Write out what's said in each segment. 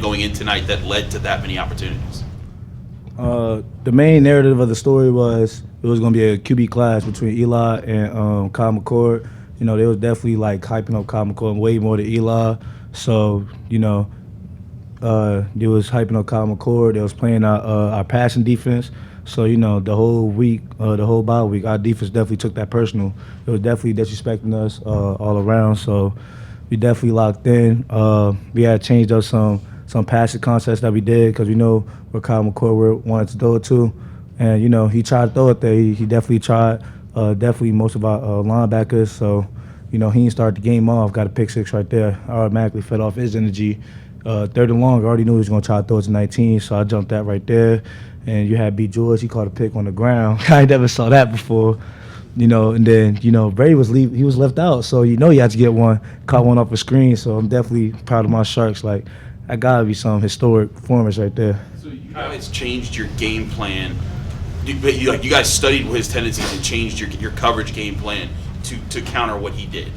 going in tonight that led to that many opportunities? The main narrative of the story was it was going to be a QB clash between Eli and Kyle McCord. You know, they was definitely like hyping up Kyle McCord way more than Eli. So, you know, they was hyping up Kyle McCord. They was playing our passing defense. So, you know, the whole week, the whole bye week, our defense definitely took that personal. It was definitely disrespecting us all around. So we definitely locked in. We had changed up some passing concepts that we did because we know where Kyle McCord wanted to throw it to. And, you know, he tried to throw it there. He definitely tried. Definitely most of our linebackers. So, you know, he didn't start the game off. Got a pick six right there. I automatically fed off his energy. Third and long, I already knew he was going to try to throw it to 19, so I jumped that right there. And you had B. George. He caught a pick on the ground. I never saw that before. You know, and then, you know, Brady he was left out, so you know he had to get one. Caught one off a screen, so I'm definitely proud of my Sharks. Like, that got to be some historic performance right there. So you guys changed your game plan. You guys studied his tendencies and changed your coverage game plan to counter what he did.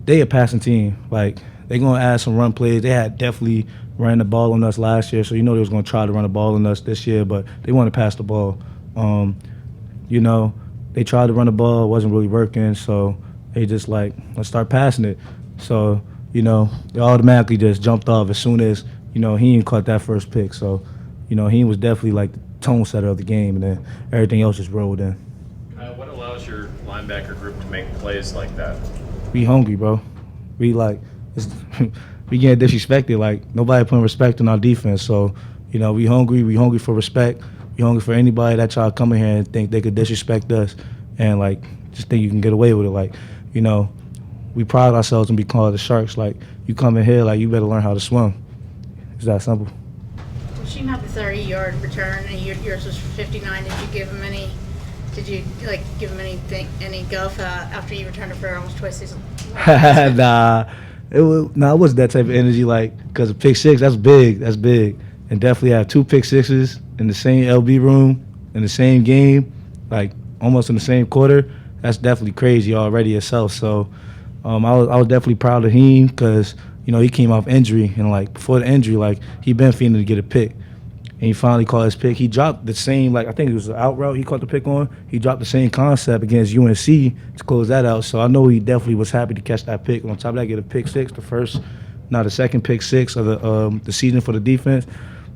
They a passing team. Like, they going to add some run plays. They had definitely ran the ball on us last year, so you know they was going to try to run the ball on us this year, but they want to pass the ball. You know, they tried to run the ball. It wasn't really working, so they just like, let's start passing it. So, you know, they automatically just jumped off as soon as, you know, he caught that first pick. So, you know, he was definitely like the tone setter of the game, and then everything else just rolled in. What allows your linebacker group to make plays like that? We hungry, bro. We like, we getting disrespected. Like, nobody putting respect in our defense. So, you know, we hungry for respect. We hungry for anybody that try to come in here and think they could disrespect us and, like, just think you can get away with it. Like, you know, we pride ourselves in being called the Sharks. Like, you come in here, like, you better learn how to swim. It's that simple. Rasheem had the 30-yard return, and yours was 59. Did you give him any? Did you give him any guff after you returned it for almost twice season? Nah, it wasn't that type of energy. Like, because a pick six, that's big, and definitely have two pick sixes in the same LB room in the same game, like almost in the same quarter. That's definitely crazy already itself. So, I was definitely proud of him because, you know, he came off injury, and like before the injury, like he been feeling to get a pick. And he finally caught his pick. He dropped the same, like I think it was the out route he caught the pick on. He dropped the same concept against UNC to close that out. So I know he definitely was happy to catch that pick. And on top of that, get a pick six, the second pick six of the season for the defense.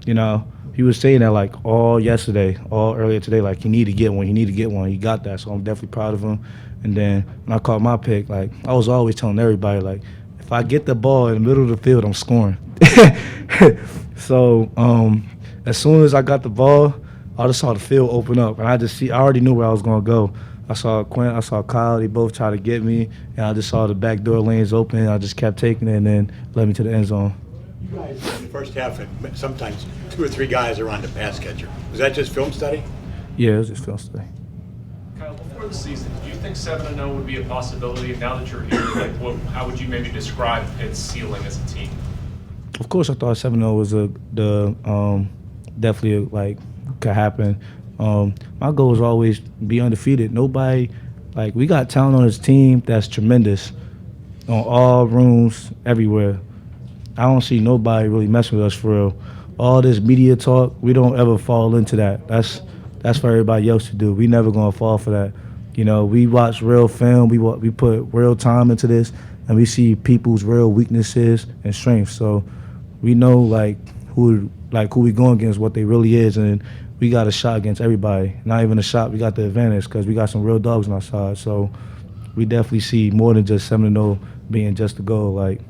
You know, he was saying that like all earlier today, like he needed to get one. He got that. So I'm definitely proud of him. And then when I caught my pick, like I was always telling everybody, like if I get the ball in the middle of the field, I'm scoring. So as soon as I got the ball, I just saw the field open up, and I already knew where I was gonna go. I saw Quint, I saw Kyle, they both tried to get me, and I just saw the back door lanes open, and I just kept taking it, and then led me to the end zone. You guys, in the first half, sometimes 2 or 3 guys are on the pass catcher. Was that just film study? Yeah, it was just film study. Kyle, before the season, did you think 7-0 would be a possibility? And now that you're here, how would you maybe describe Pitt's ceiling as a team? Of course, I thought 7-0 was definitely like could happen. My goal is always be undefeated. Nobody, like we got talent on this team that's tremendous on all rooms, everywhere. I don't see nobody really messing with us for real. All this media talk, we don't ever fall into that. That's for everybody else to do. We never gonna fall for that. You know, we watch real film. We put real time into this, and we see people's real weaknesses and strengths. So we know like who we going against, what they really is, and we got a shot against everybody. Not even a shot, we got the advantage because we got some real dogs on our side. So we definitely see more than just 7-0 being just a goal. Like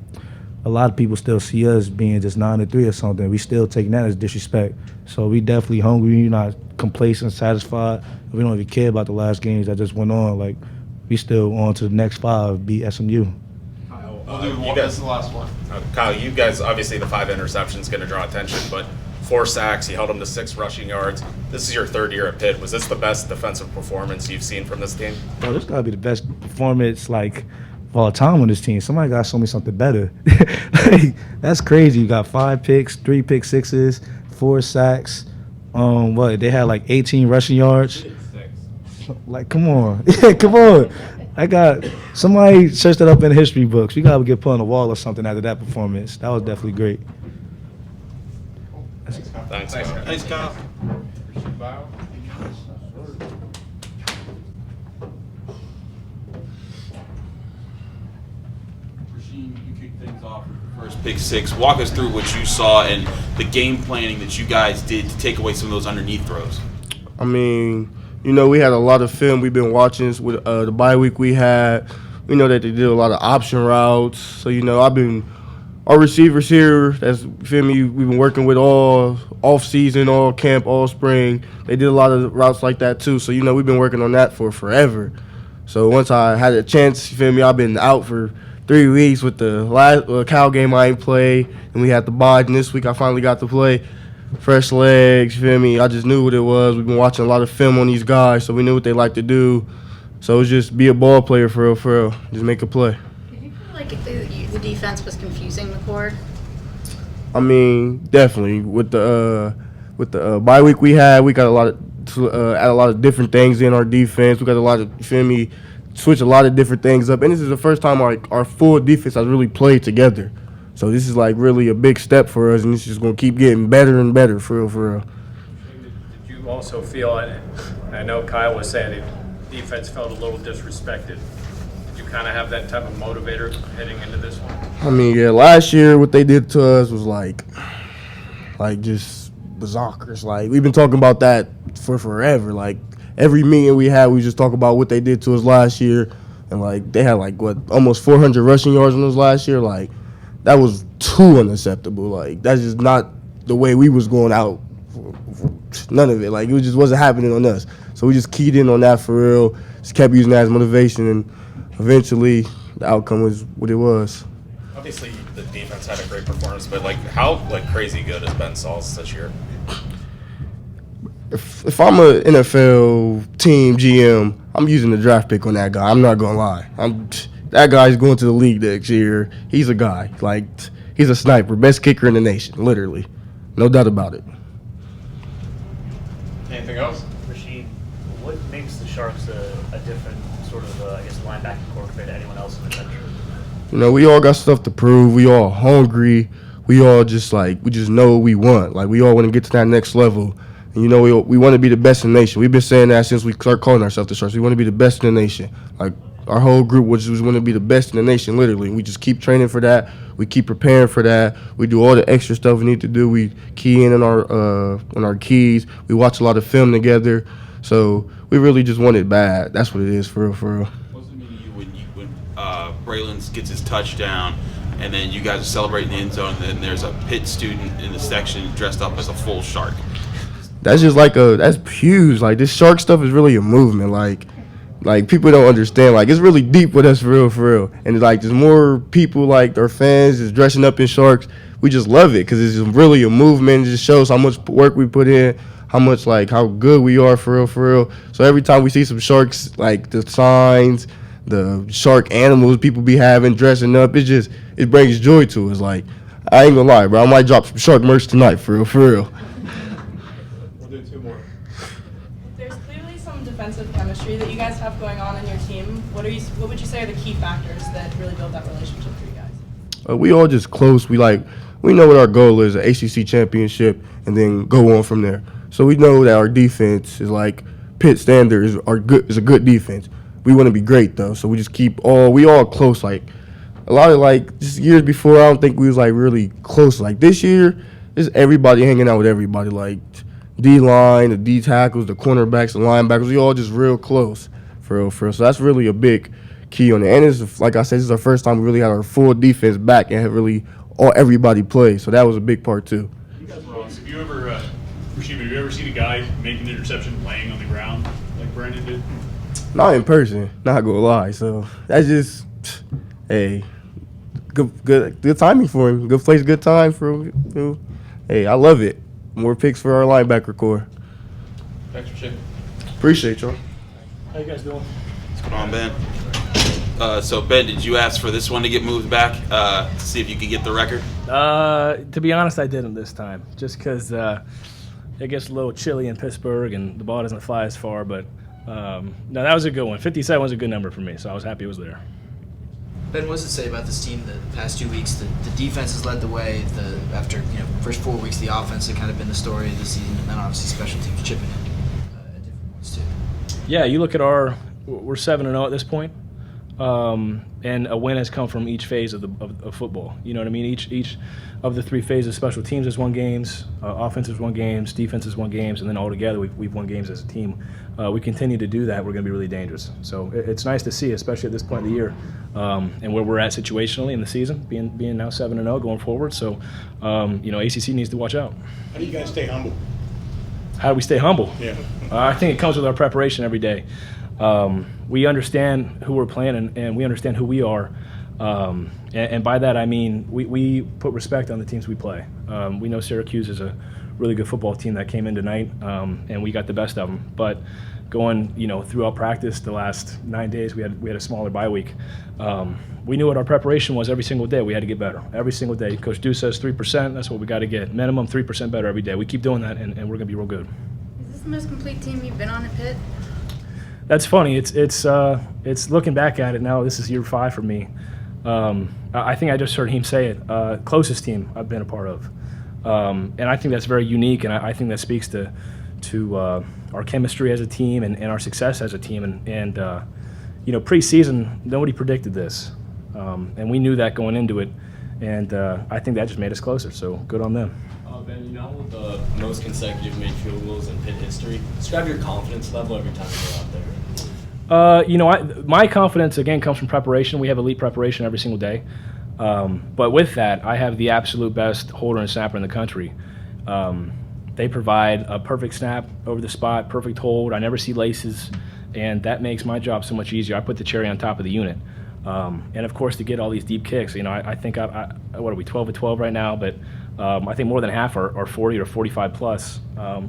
a lot of people still see us being just 9-3 or something. We still taking that as disrespect. So we definitely hungry. We're not complacent, satisfied. We don't even care about the last games that just went on. Like we still on to the next 5, beat SMU. That's the last one. Kyle, you guys, obviously the 5 interceptions going to draw attention, but 4 sacks, you held them to 6 rushing yards. This is your 3rd year at Pitt. Was this the best defensive performance you've seen from this team? Bro, this got to be the best performance, like, of all time on this team. Somebody got to show me something better. Like, that's crazy. You got 5 picks, 3 pick sixes, 4 sacks. They had, like, 18 rushing yards. 6. Like, come on. Come on. Somebody searched it up in the history books. We got to get put on the wall or something after that performance. That was definitely great. Thanks, Kyle. Thanks, Kyle. Rasheem Biles. Rasheem, you kick things off with the first pick six. Walk us through what you saw and the game planning that you guys did to take away some of those underneath throws. I mean, we had a lot of film we've been watching with the bye week we had. We know that they did a lot of option routes. So, our receivers here, we've been working with all off-season, all camp, all spring. They did a lot of routes like that too. So, we've been working on that for forever. So once I had a chance, I've been out for 3 weeks with the last Cal game I ain't played, and we had the bye. And this week I finally got to play. Fresh legs, I just knew what it was. We've been watching a lot of film on these guys, so we knew what they like to do. So it was just be a ball player for real. Just make a play. Did you feel like the defense was confusing McCord? I mean, definitely. With the bye week we had, we got add a lot of different things in our defense. We got a lot of, switch a lot of different things up. And this is the first time our full defense has really played together. So this is really a big step for us, and it's just going to keep getting better and better for real. Did you also feel, and I know Kyle was saying the defense felt a little disrespected. Did you kind of have that type of motivator heading into this one? I mean, yeah, last year what they did to us was just berserkers. We've been talking about that for forever. Every meeting we had, we just talk about what they did to us last year. And, they had, almost 400 rushing yards on us last year. That was too unacceptable. That's just not the way we was going out. None of it. It just wasn't happening on us. So we just keyed in on that for real. Just kept using that as motivation, and eventually the outcome was what it was. Obviously, the defense had a great performance, but how crazy good has Ben Sauls this year? If I'm an NFL team GM, I'm using the draft pick on that guy. I'm not gonna lie. That guy's going to the league next year. He's a guy. He's a sniper, best kicker in the nation, literally. No doubt about it. Anything else? Rasheem, what makes the Sharks a different sort of, linebacking core compared to anyone else in the country? We all got stuff to prove. We all hungry. We all just we just know what we want. We all want to get to that next level. And we want to be the best in the nation. We've been saying that since we started calling ourselves the Sharks. We want to be the best in the nation. Our whole group was want to be the best in the nation, literally. We just keep training for that. We keep preparing for that. We do all the extra stuff we need to do. We key in on our keys. We watch a lot of film together. So we really just want it bad. That's what it is, for real. What's the meaning of you when Braylan gets his touchdown, and then you guys are celebrating the end zone, and then there's a Pitt student in the section dressed up as a full shark? That's just that's huge. This shark stuff is really a movement. People don't understand. It's really deep with us, for real. And there's more people, our fans, is dressing up in sharks. We just love it because it's really a movement. It just shows how much work we put in, how much, how good we are, for real. So every time we see some sharks, the signs, the shark animals people be having, dressing up, it brings joy to us. I ain't gonna lie, bro. I might drop some shark merch tonight, for real. We'll do two more. There's clearly some defensive chemistry that you guys have going on in your team. What would you say are the key factors that really build that relationship for you guys? We all just close. We know what our goal is, an ACC championship, and then go on from there. So we know that our defense is Pitt standard is a good defense. We want to be great though, so we just we all close. A lot of just years before, I don't think we was really close. This year, it's everybody hanging out with everybody. D-line, the D tackles, the cornerbacks, the linebackers, we all just real close, for real. So that's really a big key on it. And it's, like I said, this is our first time we really had our full defense back and really everybody play. So that was a big part too. Ross, have you ever seen a guy make an interception laying on the ground like Brandon did? Not in person, not gonna lie. So that's just, hey, good timing for him. Good place, good time for him. Hey, I love it. More picks for our linebacker core. Thanks, Rasheem. Appreciate y'all. How you guys doing? What's going on, Ben? So, Ben, did you ask for this one to get moved back to see if you could get the record? To be honest, I didn't this time, just because it gets a little chilly in Pittsburgh and the ball doesn't fly as far. But no, that was a good one. 57 was a good number for me, so I was happy it was there. Ben, what does it say about this team the past 2 weeks? The defense has led the way. After first 4 weeks, the offense had kind of been the story of the season, and then obviously special teams chipping in at different points too. Yeah, you look at we're 7-0 at this point, and a win has come from each phase of football. You know what I mean? Each of the 3 phases: special teams has won games, offense has won games, defense has won games, and then all together we've won games as a team. We continue to do that, we're going to be really dangerous. So it's nice to see, especially at this point of the year, and where we're at situationally in the season, being now 7-0 going forward. So ACC needs to watch out. How do you guys stay humble? How do we stay humble? Yeah. I think it comes with our preparation every day. We understand who we're playing, and we understand who we are. And by that I mean we put respect on the teams we play. We know Syracuse is a really good football team that came in tonight, and we got the best of them. But going throughout practice the last 9 days, we had a smaller bye week. We knew what our preparation was every single day. We had to get better every single day. Coach Deuce says 3%. That's what we got to get. Minimum 3% better every day. We keep doing that, and we're going to be real good. Is this the most complete team you've been on at Pitt? That's funny. It's looking back at it now. This is year 5 for me. I think I just heard him say it. Closest team I've been a part of, and I think that's very unique. And I think that speaks to our chemistry as a team and our success as a team. And preseason, nobody predicted this, and we knew that going into it. And I think that just made us closer. So good on them. Ben, with the most consecutive made field goals in Pitt history, describe your confidence level every time you go out there. My confidence, again, comes from preparation. We have elite preparation every single day. But with that, I have the absolute best holder and snapper in the country. They provide a perfect snap over the spot, perfect hold. I never see laces, and that makes my job so much easier. I put the cherry on top of the unit. And, of course, to get all these deep kicks, I think, what are we, 12 of 12 right now? But I think more than half are 40 or 45 plus.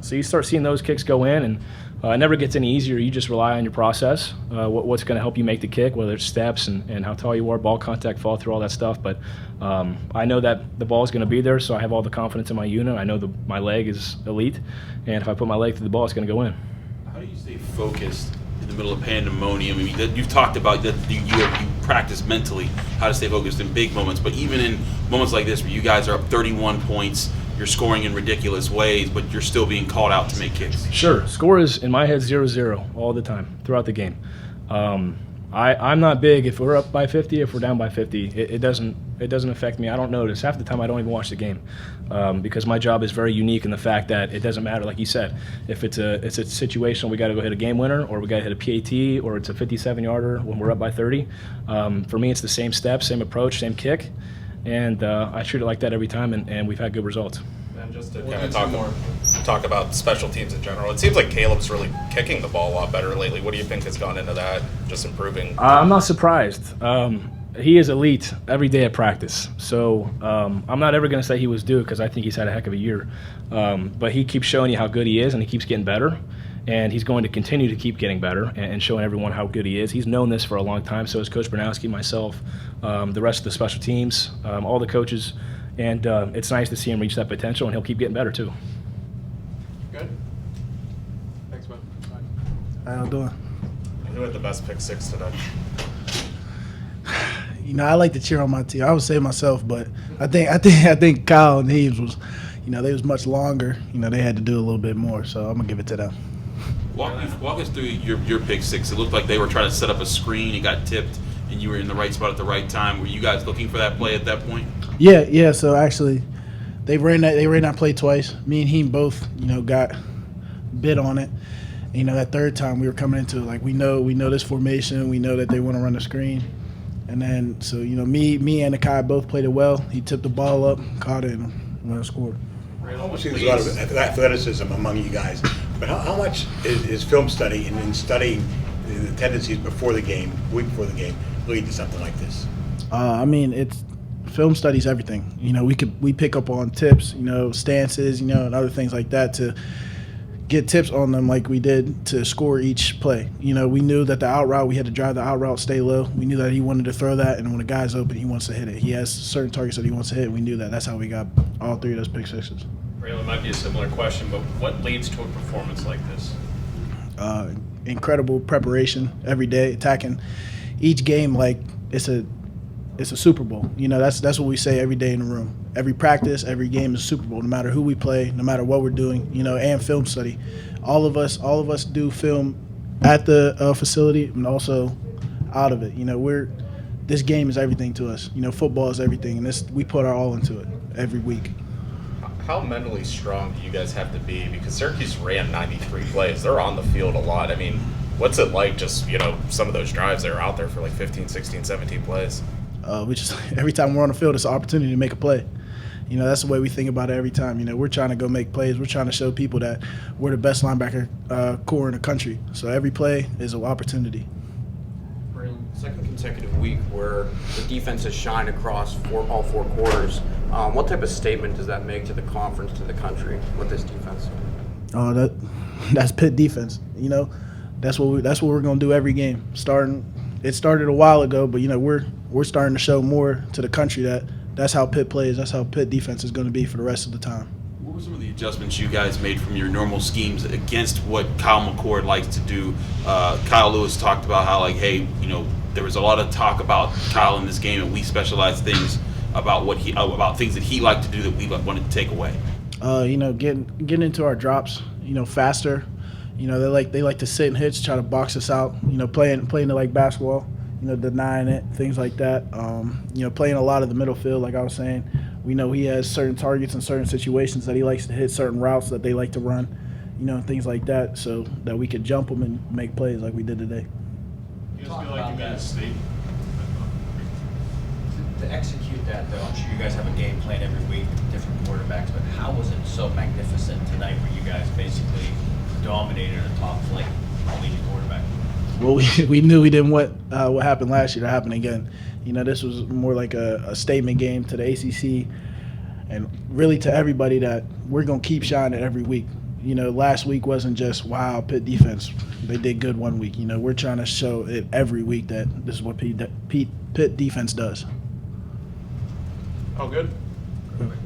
So you start seeing those kicks go in, and it never gets any easier. You just rely on your process, what's going to help you make the kick, whether it's steps and how tall you are, ball contact, fall through, all that stuff. But I know that the ball is going to be there, so I have all the confidence in my unit. I know my leg is elite, and if I put my leg through the ball, it's going to go in. How do you stay focused in the middle of pandemonium? I mean, you've talked about that you practice mentally how to stay focused in big moments, but even in moments like this where you guys are up 31 points, you're scoring in ridiculous ways, but you're still being called out to make kicks. Sure. Score is, in my head, 0-0 all the time throughout the game. I'm not big if we're up by 50, if we're down by 50. It doesn't affect me. I don't notice. Half the time I don't even watch the game because my job is very unique in the fact that it doesn't matter, like you said, if it's a situation we got to go hit a game winner or we got to hit a PAT or it's a 57-yarder when we're up by 30. For me, it's the same step, same approach, same kick, and I treat it like that every time, and we've had good results. And just to kind of talk about special teams in general, it seems like Caleb's really kicking the ball a lot better lately. What do you think has gone into that, just improving? I'm not surprised. He is elite every day at practice. So I'm not ever going to say he was due because I think he's had a heck of a year. But he keeps showing you how good he is, and he keeps getting better. And he's going to continue to keep getting better and showing everyone how good he is. He's known this for a long time. So has Coach Bernowski, myself, the rest of the special teams, all the coaches. And it's nice to see him reach that potential, and he'll keep getting better too. Good. Thanks, man. How y'all doing? Who had the best pick six today? I like to cheer on my team. I would say myself, but I think Kyle and Heaves was, they was much longer. They had to do a little bit more, so I'm gonna give it to them. Walk us through your pick six. It looked like they were trying to set up a screen. It got tipped, and you were in the right spot at the right time. Were you guys looking for that play at that point? Yeah. So actually, they ran that play twice. Me and him both, got bit on it. That third time we were coming into it, like we know this formation. We know that they want to run the screen. And then, so, me and Akai both played it well. He tipped the ball up, caught it, and scored. Obviously, there's a lot of athleticism among you guys, but how much is film study and studying the tendencies before the game, week before the game, lead to something like this? It's film studies everything. We pick up on tips, stances, and other things like that to get tips on them like we did to score each play. We knew that the out route, we had to drive the out route, stay low. We knew that he wanted to throw that, and when the guy's open, he wants to hit it. He has certain targets that he wants to hit. We knew that. That's how we got all three of those pick sixes. Braylan, might be a similar question, but what leads to a performance like this? Incredible preparation every day, attacking each game like it's a it's a Super Bowl. You know, that's what we say every day in the room. Every practice, every game is a Super Bowl. No matter who we play, no matter what we're doing. You know, and film study. All of us do film at the facility and also out of it. You know, this game is everything to us. You know, football is everything, and we put our all into it every week. How mentally strong do you guys have to be? Because Syracuse ran 93 plays. They're on the field a lot. I mean, what's it like just, some of those drives that are out there for like 15, 16, 17 plays? We just every time we're on the field, it's an opportunity to make a play. You know, that's the way we think about it every time. You know, we're trying to go make plays. We're trying to show people that we're the best linebacker core in the country. So every play is an opportunity. Second consecutive week where the defense has shined across all four quarters. What type of statement does that make to the conference, to the country, with this defense? That's Pitt defense. You know, that's what we're gonna do every game. It started a while ago, but we're starting to show more to the country that's how Pitt plays. That's how Pitt defense is going to be for the rest of the time. What were some of the adjustments you guys made from your normal schemes against what Kyle McCord likes to do? Kyle Lewis talked about how, there was a lot of talk about Kyle in this game, and we specialize things about things that he liked to do that we wanted to take away. Getting into our drops, faster. They like to sit and hitch, try to box us out. Playing it like basketball. Denying it, things like that. Playing a lot of the middle field, like I was saying. We know he has certain targets in certain situations that he likes to hit, certain routes that they like to run, things like that, so that we could jump them and make plays like we did today. You guys feel like you got a state? To execute that, though, I'm sure you guys have a game plan every week, different quarterbacks, but how was it so magnificent tonight where you guys basically dominated a top flight collegiate quarterback? Well, we knew we didn't want what happened last year to happen again. This was more like a statement game to the ACC and really to everybody that we're going to keep shining every week. Last week wasn't just, wow, Pitt defense, they did good one week. We're trying to show it every week that this is what Pitt defense does. Oh, good. Perfect.